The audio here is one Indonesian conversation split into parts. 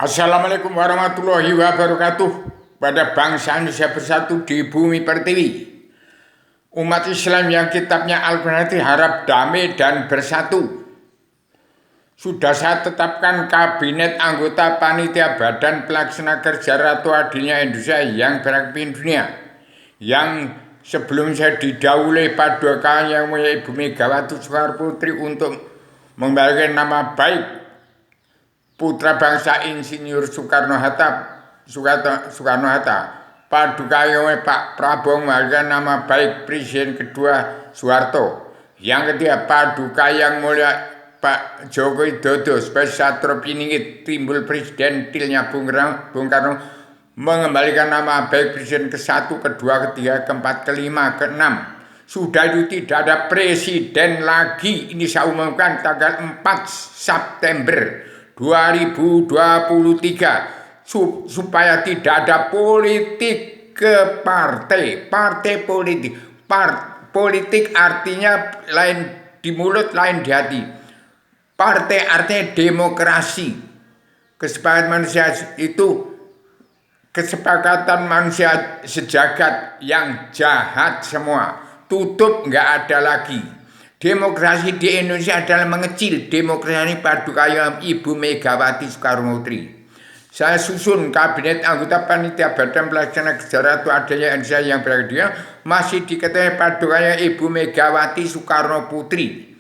Assalamualaikum warahmatullahi wabarakatuh. Pada bangsa Indonesia bersatu di bumi pertiwi, umat Islam yang kitabnya Al-Quran harap damai dan bersatu. Sudah saya tetapkan kabinet anggota panitia Badan Pelaksana Kerja Ratu Adilnya Indonesia yang berpimpin dunia, yang sebelum saya didahului paduka yang mulia Ibu Megawati Soekarno Putri untuk mengembalikan nama baik putra bangsa Insinyur Soekarno Hatta, paduka yang Pak Prabowo mengembalikan nama baik Presiden kedua Soeharto, yang ketiga paduka yang mulia Pak Joko Widodo sebagai Satrio Piningit timbul Presiden tilnya Bung Karno mengembalikan nama baik Presiden ke-1, kedua, ketiga, keempat, kelima, keenam. Sudah itu tidak ada presiden lagi. Ini saya umumkan tanggal 4 September 2023 supaya tidak ada politik ke partai politik. Politik artinya lain di mulut, lain di hati. Partai artinya demokrasi. Kesepakatan manusia itu kesepakatan manusia sejagat yang jahat semua. Tutup, nggak ada lagi. Demokrasi di Indonesia adalah mengecil. Demokrasi paduka yang Ibu Megawati Soekarno Putri. Saya susun kabinet anggota panitia Badan Pelaksana Kerja Ratu Adilnya Indonesia yang berada masih diketahui paduka yang Ibu Megawati Soekarno Putri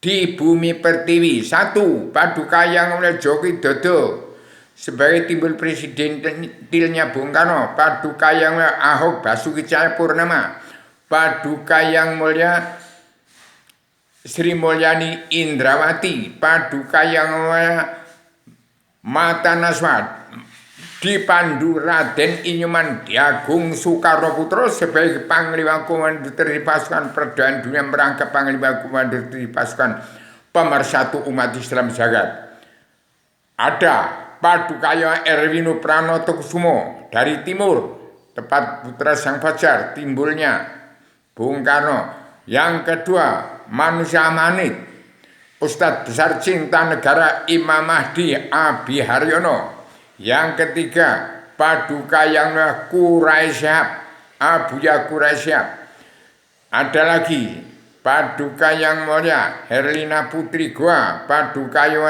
di bumi pertiwi. 1. Paduka yang oleh Joko Widodo sebagai timbul presiden tilnya Bung Karno, paduka yang mulia Ahok Basuki Cahayapurnama, paduka yang mulia Sri Mulyani Indrawati, paduka yang mulia Mata Naswa, dipandu Raden Inyuman Diagung Soekarno Putro sebagai Panglima Komando Pasukan Perdamaian Dunia merangkap Panglima Komando Pasukan Pemersatu Umat Islam Jagat. Ada paduka yang Erwino Pranotokusumo dari timur, tepat putra Sang Fajar, timbulnya Bung Karno. Yang kedua, manusia amanit, Ustadz Besar Cinta Negara Imam Mahdi Abi Haryono. Yang ketiga, paduka yang Quraisyhab, Abuya Quraisyhab. Ada lagi paduka yang mulia Herlina Putri Goa, paduka yang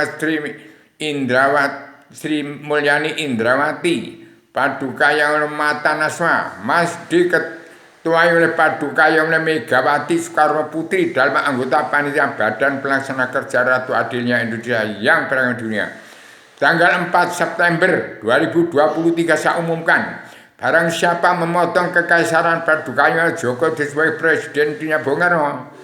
Sri Mulyani Indrawati, paduka yang Mata Naswa, Mas diketuai oleh paduka yang Megawati Soekarno Putri dalam anggota panitia Badan Pelaksana Kerja Ratu Adilnya Indonesia yang berada di dunia. Tanggal 4 September 2023 saya umumkan, barang siapa memotong kekaisaran padukanya Joko sebagai presiden dunia Bung Karno,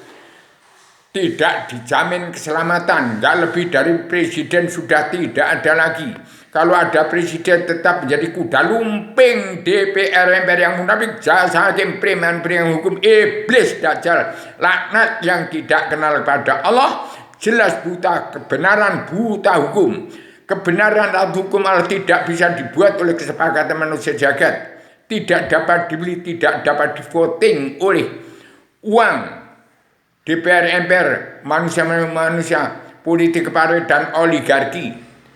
tidak dijamin keselamatan. Nggak lebih dari presiden sudah tidak ada lagi. Kalau ada presiden tetap menjadi kuda lumping DPR MPR yang munafik, jasa hakim, preman hukum, iblis, dajjal, laknat yang tidak kenal pada Allah, jelas buta kebenaran, buta hukum. Kebenaran atau hukum Allah tidak bisa dibuat oleh kesepakatan manusia jagat, tidak dapat dibeli, tidak dapat di-voting oleh uang DPR MPR, manusia politik partai dan oligarki.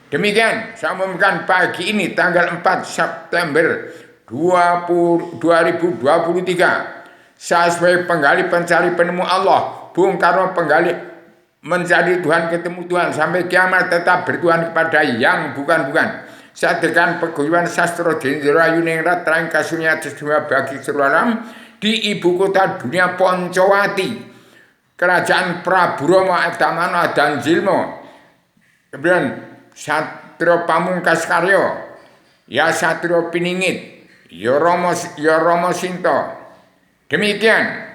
Demikian saya umumkan pagi ini tanggal 4 September 2023. Saya sebagai penggali pencari penemu Allah, Bung Karno penggali mencari Tuhan ketemu Tuhan sampai kiamat tetap bertuhan kepada yang bukan-bukan. Saya dengan peguyuban sastra Jendera Yuningrat Terang Kasunya Cisdua bagi seluruh alam di ibu kota dunia Poncowati, Kerajaan Prabu Rama Etamano dan Jilmo. Kemudian Satrio Pamungkas Karyo, ya Satrio Piningit, ya Romo Sinto. Demikian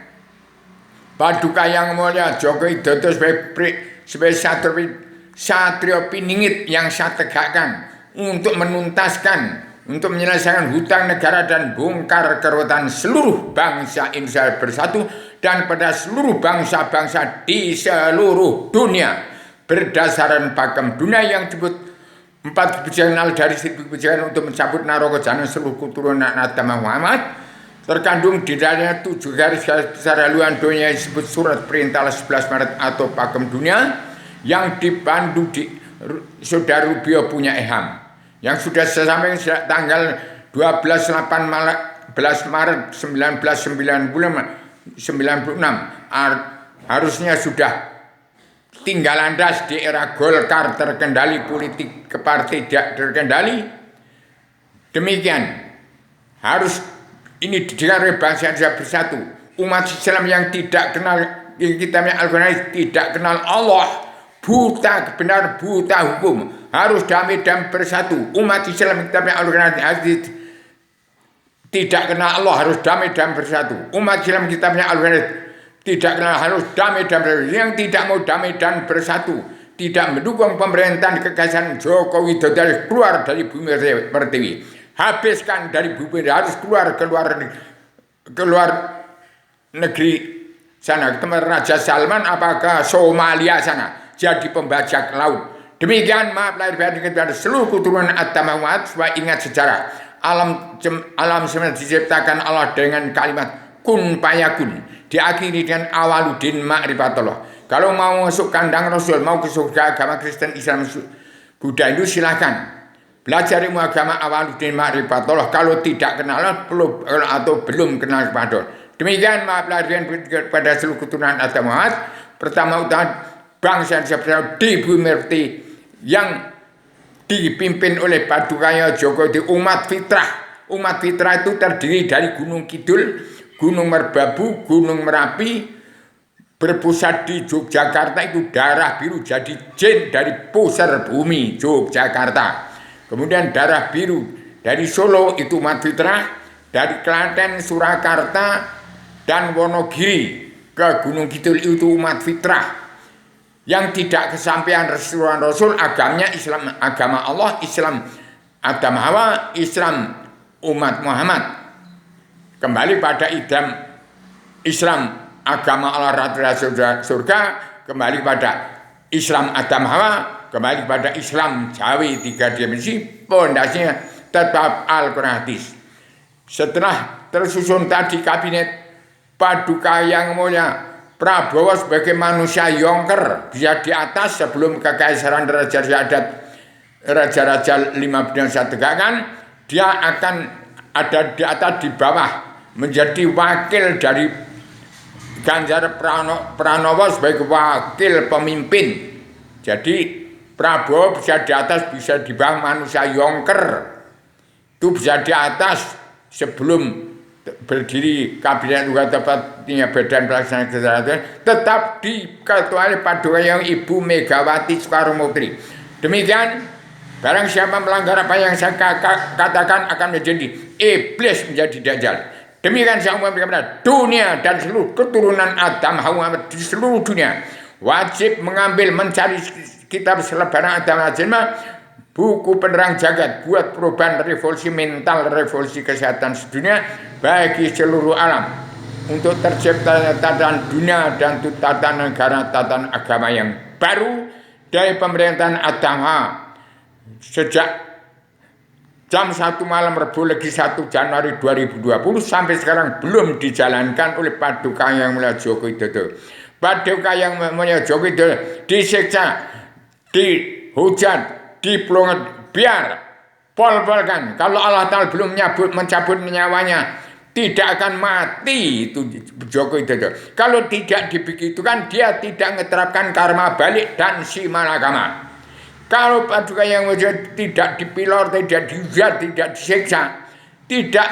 paduka yang mulia Joko Widodo sebagai Satrio Piningit yang saya tegakkan untuk menuntaskan, untuk menyelesaikan hutang negara dan bongkar kerutan seluruh bangsa Indonesia bersatu dan pada seluruh bangsa-bangsa di seluruh dunia berdasarkan pakem dunia yang disebut 4 kebijaksanaan dari 1 kebijakan untuk mencabut naroko jalan seluruh keturunan Nabi Muhammad. Terkandung di dalamnya 7 garis besar haluan dunia yang disebut surat perintah 11 Maret atau pakem dunia yang dipandu di Saudara Rubio punya Eham. yang sudah saya sampaikan sejak tanggal 12 Maret 1996 harusnya sudah tinggal landas di era Golkar terkendali, politik ke partai tidak terkendali. Demikian harus ini dengan bangsa Indonesia bersatu. Umat Islam yang tidak kenal kitabnya Al-Quran, tidak kenal Allah, buta kebenaran, buta hukum, harus damai dan bersatu. Umat Islam kitabnya Al-Quran tidak kenal Allah, harus damai dan bersatu. Umat Islam kitabnya Al-Quran tidak kenal, harus damai dan bersatu. Yang tidak mau damai dan bersatu, tidak mendukung pemerintahan kekaisaran Joko Widodo, harus keluar dari bumi Pertiwi. Habiskan dari bumi, harus keluar negeri sana, ketemu Raja Salman apakah Somalia sana jadi pembajak laut. Demikian, maaf lahir batin kepada seluruh keturunan Adam Muhammad. Supaya ingat sejarah alam semesta diciptakan Allah dengan kalimat kun fayakun, diakhiri dengan awaluddin ma'rifatullah. Kalau mau masuk kandang Rasul, mau ke surga agama Kristen, Islam, Buddha, Hindu, silahkan belajar ilmu agama awaluddin ma'rifatullah. Kalau tidak kenal atau belum kenal kepada. Demikian, maaf lahir kepada seluruh keturunan Adam Muhammad. Pertama utama bangsa Indonesia di bumi Pertiwi yang dipimpin oleh Padukaya Joko Widodo, umat fitrah. Umat fitrah itu terdiri dari Gunung Kidul, Gunung Merbabu, Gunung Merapi, berpusat di Yogyakarta itu darah biru, jadi jin dari pusar bumi Yogyakarta. Kemudian darah biru dari Solo itu umat fitrah, dari Klaten, Surakarta, dan Wonogiri ke Gunung Kidul itu umat fitrah. Yang tidak kesampaian Rasul, agamanya Islam, agama Allah, Islam Adam Hawa, Islam umat Muhammad. Kembali pada Islam agama Allah, Rasul surga, kembali pada Islam Adam Hawa, kembali pada Islam Jawi tiga dimensi, pondasinya tetap Al-Quran hadis. Setelah tersusun tadi kabinet Paduka yang mulia Prabowo sebagai manusia yongker, bisa di atas sebelum kekaisaran raja-raja 5 bidang saya tegakkan, dia akan ada di atas, di bawah, menjadi wakil dari Ganjar Pranowo sebagai wakil pemimpin. Jadi Prabowo bisa di atas, bisa di bawah, manusia yongker itu bisa di atas sebelum berdiri kabinet juga tepatnya badan pelaksana kesehatan, tetap diketuai Paduka yang Ibu Megawati Soekarno Putri. Demikian, barang siapa melanggar apa yang saya katakan akan menjadi iblis, menjadi dajjal. Demikian saya umumkan kepada dunia dan seluruh keturunan Adam Hawa di seluruh dunia wajib mengambil, mencari kitab selebaran Adam Hawa, buku penerang jagat, buat perubahan revolusi mental, revolusi kesehatan sedunia bagi seluruh alam, untuk terciptanya tatanan dunia dan tatanan negara, tatanan agama yang baru dari pemerintahan agama. Sejak jam 1 malam Rabu Legi 1 Januari 2020 sampai sekarang belum dijalankan oleh Paduka yang mulia Joko Widodo. Paduka yang mulia Joko Widodo disiksa, dihujat, dipelongot, biar pol-polkan. Kalau Allah Ta'ala belum mencabut nyawanya, tidak akan mati itu Joko Widodo. Kalau tidak dibegitukan, dia tidak menerapkan karma balik dan simalakama. Kalau Paduka yang tidak dipilor, tidak dihujat, tidak disiksa, tidak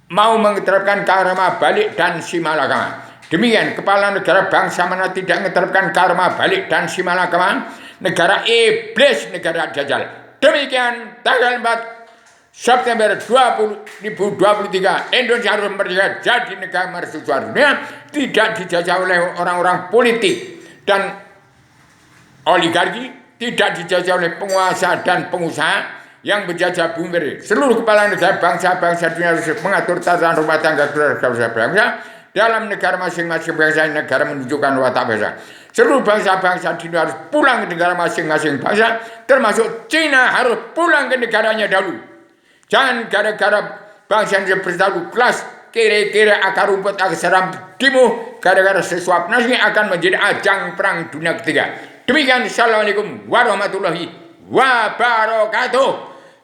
mau menerapkan karma balik dan simalakama. Demikian, kepala negara bangsa mana tidak menerapkan karma balik dan simalakama, negara iblis, negara dajjal. Demikian, tanggal 4 September 2023 Indonesia harus merdeka, jadi negara mercusuar dunia, tidak dijajah oleh orang-orang politik dan oligarki, tidak dijajah oleh penguasa dan pengusaha yang menjajah bumi. Seluruh kepala negara bangsa-bangsa dunia harus mengatur tatanan rumah tangga keluarga bangsa dalam negara masing-masing. Bangsa negara menunjukkan watak bangsa. Seluruh bangsa-bangsa di dunia harus pulang ke negara masing-masing bangsa, termasuk Cina harus pulang ke negaranya dahulu. Jangan gara-gara bangsa yang bersatu kelas kira-kira akar rumput, akar seram dimu, gara-gara sesuap nasi akan menjadi ajang perang dunia ketiga. Demikian, assalamualaikum warahmatullahi wabarakatuh.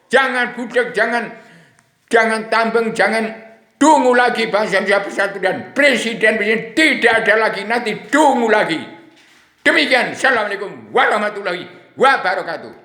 jangan budek, jangan tambeng, jangan dungu lagi bangsa Indonesia bersatu dan presiden tidak ada lagi, nanti dungu lagi. Demikian, assalamualaikum warahmatullahi wabarakatuh.